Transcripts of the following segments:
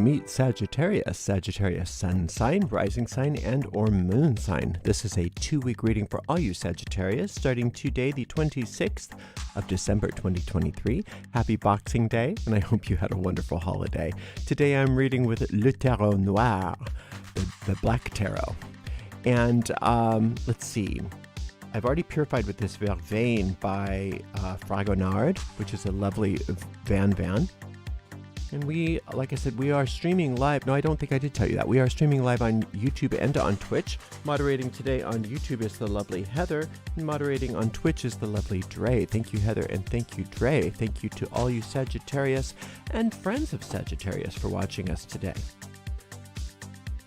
meet Sagittarius. Sagittarius sun sign, rising sign, and or moon sign. This is a 2-week reading for all you Sagittarius, starting today, the 26th of December 2023. Happy Boxing Day, and I hope you had a wonderful holiday. Today I'm reading with Le Tarot Noir, the Black Tarot. And let's see. I've already purified with this Vervain by Fragonard, which is a lovely Van. And we, like I said, we are streaming live. No, I don't think I did tell you that. We are streaming live on YouTube and on Twitch. Moderating today on YouTube is the lovely Heather, and moderating on Twitch is the lovely Dre. Thank you, Heather, and thank you, Dre. Thank you to all you Sagittarius and friends of Sagittarius for watching us today.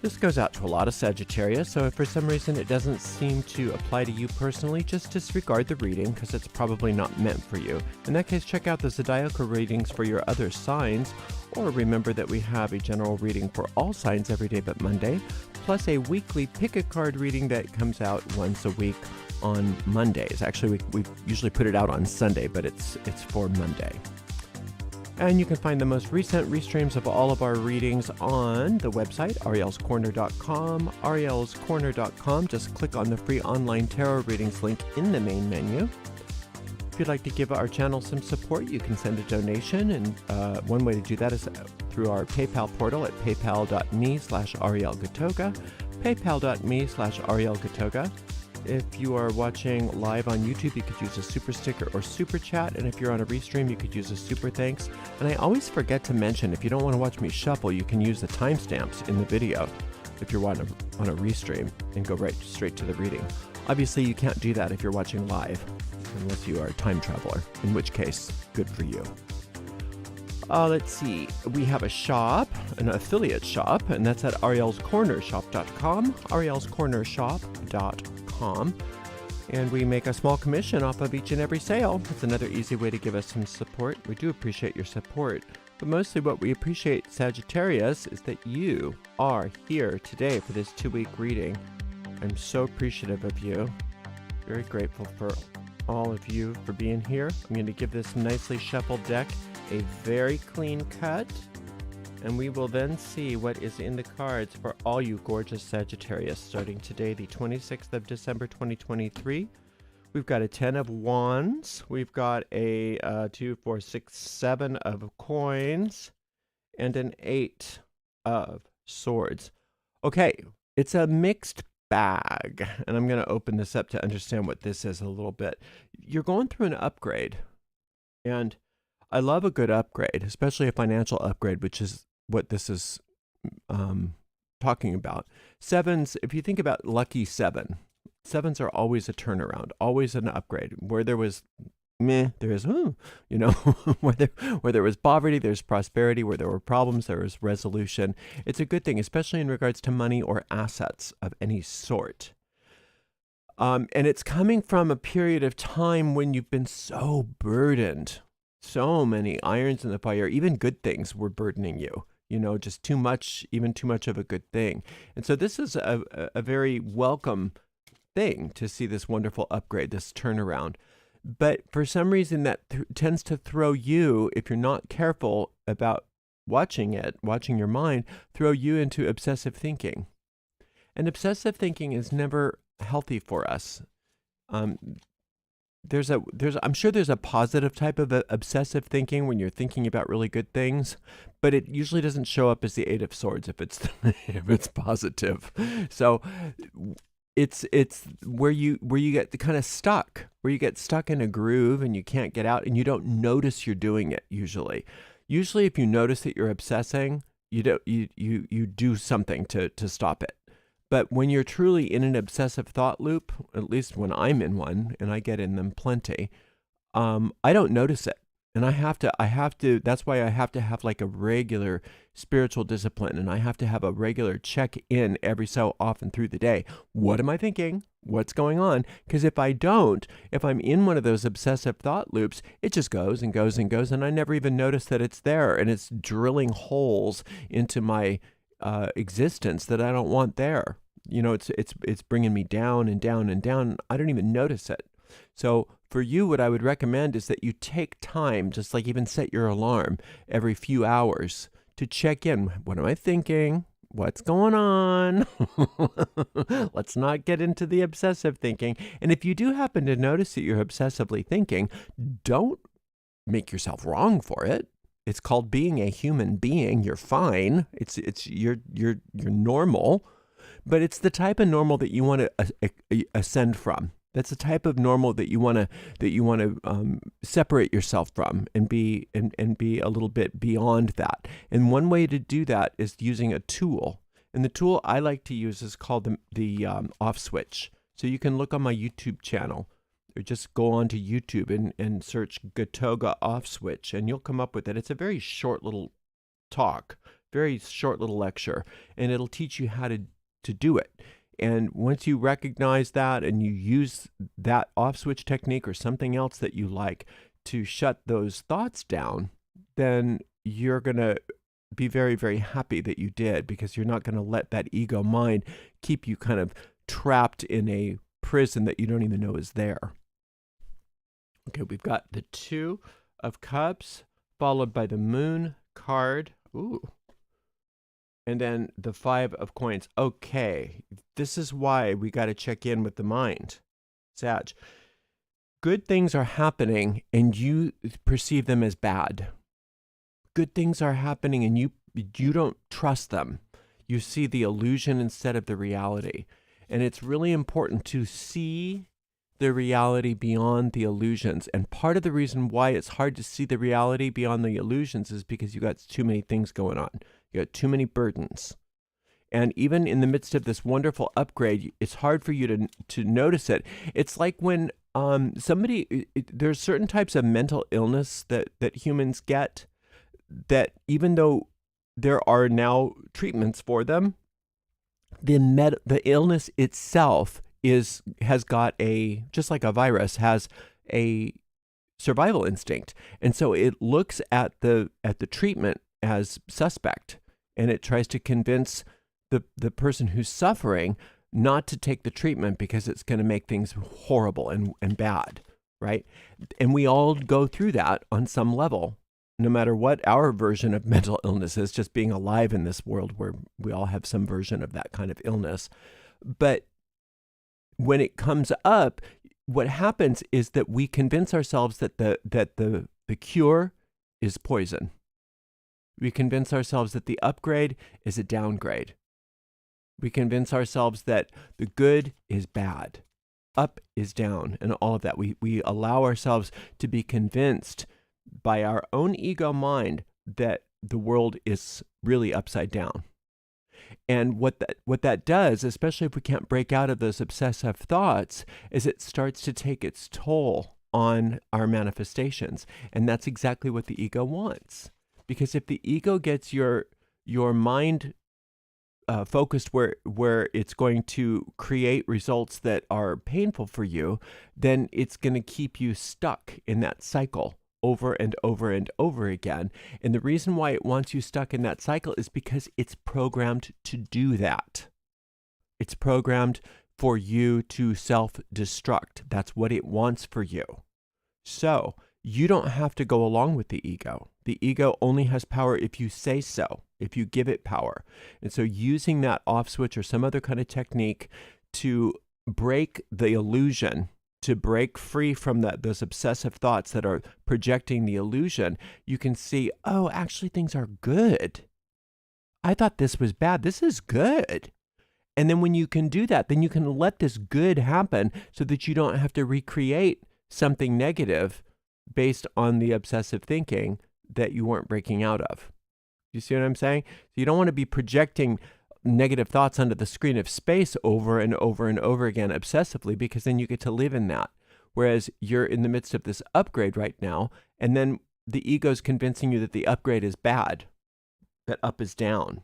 This goes out to a lot of Sagittarius, so if for some reason it doesn't seem to apply to you personally, just disregard the reading because it's probably not meant for you. In that case, check out the Zodiacal readings for your other signs, or remember that we have a general reading for all signs every day but Monday, plus a weekly pick-a-card reading that comes out once a week on Mondays. Actually, we usually put it out on Sunday, but it's for Monday. And you can find the most recent restreams of all of our readings on the website, arielscorner.com. arielscorner.com. Just click on the free online tarot readings link in the main menu. If you'd like to give our channel some support, you can send a donation. And one way to do that is through our PayPal portal at paypal.me/arielgatoga. paypal.me/arielgatoga. If you are watching live on YouTube, you could use a super sticker or super chat. And if you're on a restream, you could use a super thanks. And I always forget to mention, if you don't want to watch me shuffle, you can use the timestamps in the video if you're on a restream and go straight to the reading. Obviously, you can't do that if you're watching live, unless you are a time traveler, in which case, good for you. Let's see. We have a shop, an affiliate shop, and that's at arielscornershop.com, arielscornershop.com. And we make a small commission off of each and every sale. It's another easy way to give us some support. We do appreciate your support. But mostly what we appreciate, Sagittarius, is that you are here today for this 2-week reading. I'm so appreciative of you. Very grateful for all of you for being here. I'm going to give this nicely shuffled deck a very clean cut, and we will then see what is in the cards for all you gorgeous Sagittarius, starting today, the 26th of December, 2023. We've got a 10 of Wands. We've got a 2, 4, 6, 7 of Coins, and an 8 of Swords. Okay, it's a mixed bag, and I'm going to open this up to understand what this is a little bit. You're going through an upgrade, and I love a good upgrade, especially a financial upgrade, which is what this is talking about. Sevens, if you think about lucky 7, 7s are always a turnaround, always an upgrade. Where there was there is, where there was poverty, there's prosperity. Where there were problems, there was resolution. It's a good thing, especially in regards to money or assets of any sort. And it's coming from a period of time when you've been so burdened. So many irons in the fire, even good things were burdening you, just too much, even too much of a good thing. And so this is a very welcome thing to see this wonderful upgrade, this turnaround. But for some reason that tends to throw you, if you're not careful about watching your mind, throw you into obsessive thinking. And obsessive thinking is never healthy for us. I'm sure there's a positive type of obsessive thinking when you're thinking about really good things, but it usually doesn't show up as the 8 of Swords if it's positive. So it's where you get kind of stuck, where you get stuck in a groove and you can't get out, and you don't notice you're doing it usually. Usually if you notice that you're obsessing, you do something to stop it. But when you're truly in an obsessive thought loop, at least when I'm in one, and I get in them plenty, I don't notice it. And I have to, that's why I have to have like a regular spiritual discipline, and I have to have a regular check-in every so often through the day. What am I thinking? What's going on? Because if I'm in one of those obsessive thought loops, it just goes and goes and goes, and I never even notice that it's there, and it's drilling holes into my existence that I don't want there. It's bringing me down and down and down. I don't even notice it. So for you, what I would recommend is that you take time, just like even set your alarm every few hours to check in. What am I thinking? What's going on? Let's not get into the obsessive thinking. And if you do happen to notice that you're obsessively thinking, don't make yourself wrong for it. It's called being a human being. You're fine. You're normal, but it's the type of normal that you want to ascend from. That's the type of normal that you want to separate yourself from and be a little bit beyond that. And one way to do that is using a tool. And the tool I like to use is called the off switch. So you can look on my YouTube channel, or just go onto YouTube and search Gatoga off switch, and you'll come up with it. It's a very short little talk, very short little lecture, and it'll teach you how to do it. And once you recognize that and you use that off switch technique or something else that you like to shut those thoughts down, then you're going to be very, very happy that you did, because you're not going to let that ego mind keep you kind of trapped in a prison that you don't even know is there. Okay, we've got the 2 of Cups followed by the Moon card. Ooh. And then the 5 of Coins. Okay, this is why we got to check in with the mind. Sag. Good things are happening and you perceive them as bad. Good things are happening and you don't trust them. You see the illusion instead of the reality. And it's really important to see the reality beyond the illusions. And part of the reason why it's hard to see the reality beyond the illusions is because you got too many things going on. You got too many burdens. And even in the midst of this wonderful upgrade, it's hard for you to notice it. It's like when there's certain types of mental illness that humans get, that even though there are now treatments for them, the illness itself has got just like a virus, has a survival instinct. And so it looks at the treatment as suspect, and it tries to convince the person who's suffering not to take the treatment because it's going to make things horrible and bad, right? And we all go through that on some level, no matter what our version of mental illness is, just being alive in this world where we all have some version of that kind of illness. But when it comes up, what happens is that we convince ourselves that the cure is poison. We convince ourselves that the upgrade is a downgrade. We convince ourselves that the good is bad, up is down, and all of that. We allow ourselves to be convinced by our own ego mind that the world is really upside down. And what that does, especially if we can't break out of those obsessive thoughts, is it starts to take its toll on our manifestations. And that's exactly what the ego wants. Because if the ego gets your mind focused where it's going to create results that are painful for you, then it's going to keep you stuck in that cycle over and over and over again. And the reason why it wants you stuck in that cycle is because it's programmed to do that. It's programmed for you to self-destruct. That's what it wants for you. So you don't have to go along with the ego. The ego only has power if you say so, if you give it power. And so using that off switch or some other kind of technique to break the illusion, to break free from those obsessive thoughts that are projecting the illusion, you can see, oh, actually things are good. I thought this was bad. This is good. And then when you can do that, then you can let this good happen so that you don't have to recreate something negative based on the obsessive thinking that you weren't breaking out of. You see what I'm saying? So you don't want to be projecting negative thoughts onto the screen of space over and over and over again obsessively, because then you get to live in that. Whereas you're in the midst of this upgrade right now, and then the ego's convincing you that the upgrade is bad, that up is down.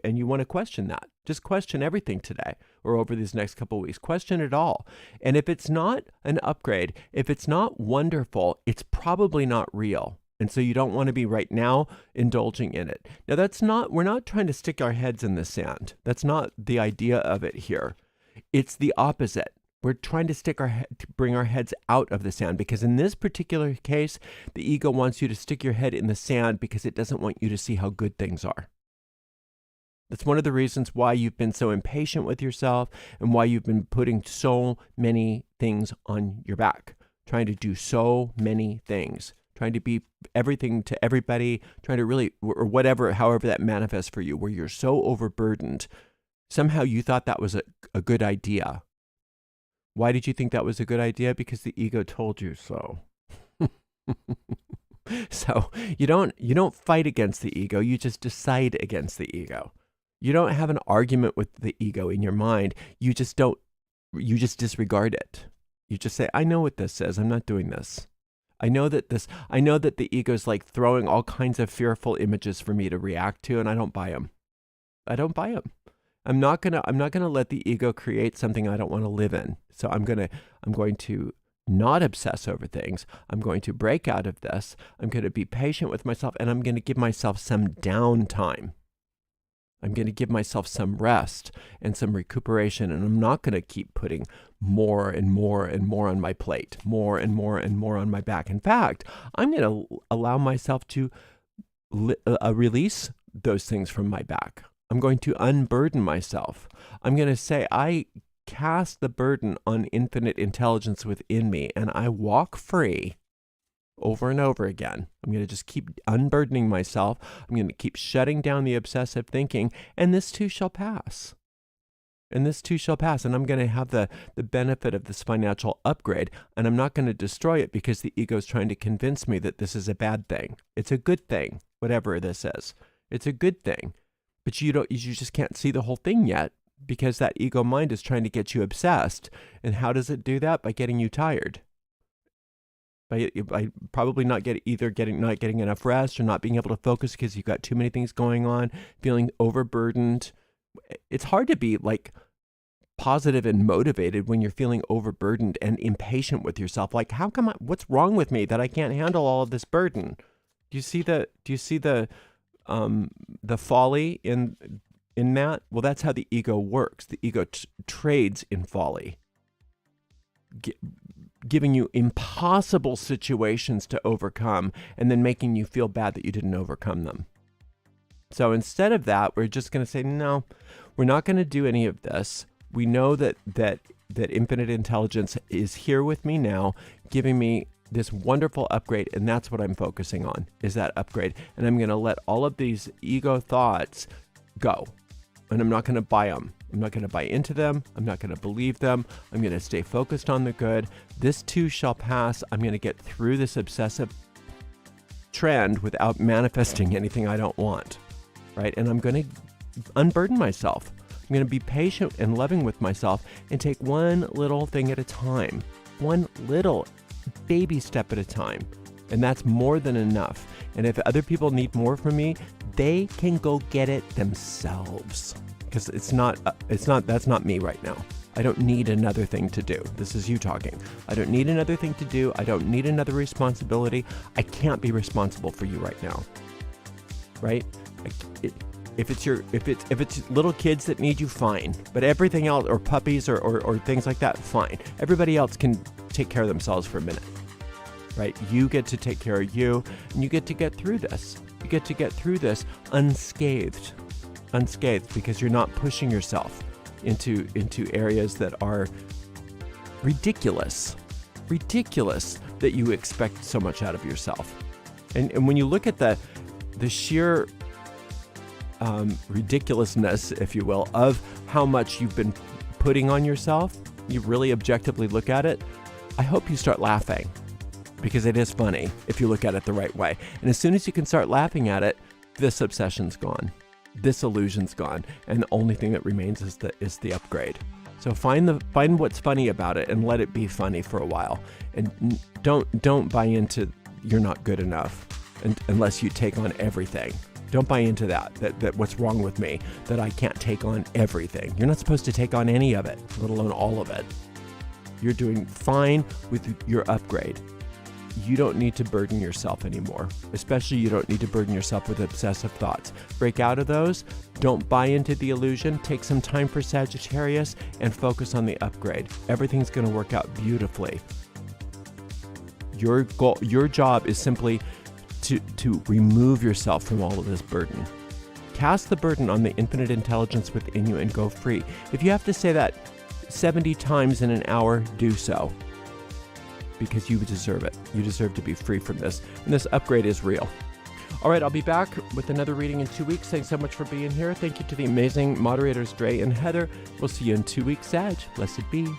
And you want to question that. Just question everything today or over these next couple of weeks. Question it all. And if it's not an upgrade, if it's not wonderful, it's probably not real. And so you don't want to be right now indulging in it. Now we're not trying to stick our heads in the sand. That's not the idea of it here. It's the opposite. We're trying to to bring our heads out of the sand, because in this particular case, the ego wants you to stick your head in the sand because it doesn't want you to see how good things are. That's one of the reasons why you've been so impatient with yourself and why you've been putting so many things on your back, trying to do so many things, trying to be everything to everybody, trying to really, or whatever, however that manifests for you, where you're so overburdened. Somehow you thought that was a good idea. Why did you think that was a good idea? Because the ego told you so. So you don't fight against the ego, you just decide against the ego. You don't have an argument with the ego in your mind. You just disregard it. You just say, I know what this says. I'm not doing this. I know that the ego is like throwing all kinds of fearful images for me to react to, and I don't buy them. I don't buy them. I'm not gonna let the ego create something I don't want to live in. So I'm going to not obsess over things. I'm going to break out of this. I'm going to be patient with myself, and I'm going to give myself some downtime. I'm going to give myself some rest and some recuperation, and I'm not going to keep putting more and more and more on my plate, more and more and more on my back. In fact, I'm going to allow myself to release those things from my back. I'm going to unburden myself. I'm going to say, I cast the burden on infinite intelligence within me, and I walk free over and over again. I'm going to just keep unburdening myself. I'm going to keep shutting down the obsessive thinking, and this too shall pass. And this too shall pass. And I'm going to have the benefit of this financial upgrade, and I'm not going to destroy it because the ego is trying to convince me that this is a bad thing. It's a good thing, whatever this is. It's a good thing. But you just can't see the whole thing yet, because that ego mind is trying to get you obsessed. And how does it do that? By getting you tired. By probably not getting enough rest, or not being able to focus because you've got too many things going on, feeling overburdened. It's hard to be like positive and motivated when you're feeling overburdened and impatient with yourself. Like, what's wrong with me that I can't handle all of this burden? Do you see the folly in that? Well, that's how the ego works. The ego trades in folly, giving you impossible situations to overcome, and then making you feel bad that you didn't overcome them. So instead of that, we're just going to say, no, we're not going to do any of this. We know that infinite intelligence is here with me now, giving me this wonderful upgrade, and that's what I'm focusing on, is that upgrade. And I'm going to let all of these ego thoughts go, and I'm not going to buy them. I'm not going to buy into them. I'm not going to believe them. I'm going to stay focused on the good. This too shall pass. I'm going to get through this obsessive trend without manifesting anything I don't want, right? And I'm going to unburden myself. I'm going to be patient and loving with myself and take one little thing at a time, one little baby step at a time. And that's more than enough. And if other people need more from me, they can go get it themselves. Because that's not me right now. I don't need another thing to do. This is you talking. I don't need another thing to do. I don't need another responsibility. I can't be responsible for you right now. Right? If it's little kids that need you, fine. But everything else, or puppies or things like that, fine. Everybody else can take care of themselves for a minute. Right? You get to take care of you, and you get to get through this. You get to get through this unscathed, because you're not pushing yourself into areas that are ridiculous that you expect so much out of yourself. And when you look at the sheer ridiculousness, if you will, of how much you've been putting on yourself, you really objectively look at it, I hope you start laughing, because it is funny if you look at it the right way. And as soon as you can start laughing at it, this obsession's gone. This illusion's gone, and the only thing that remains is the upgrade. So find what's funny about it and let it be funny for a while, and don't buy into you're not good enough unless you take on everything. Don't buy into that what's wrong with me, that I can't take on everything. You're not supposed to take on any of it, let alone all of it. You're doing fine with your upgrade. you don't need to burden yourself anymore. Especially you don't need to burden yourself with obsessive thoughts. Break out of those. Don't buy into the illusion. Take some time for Sagittarius and focus on the upgrade. Everything's going to work out beautifully. Your goal, your job is simply to remove yourself from all of this burden. Cast the burden on the infinite intelligence within you and go free. If you have to say that 70 times in an hour, do so. Because you deserve it. You deserve to be free from this. And this upgrade is real. All right, I'll be back with another reading in 2 weeks. Thanks so much for being here. Thank you to the amazing moderators, Dre and Heather. We'll see you in 2 weeks, Sag. Blessed be.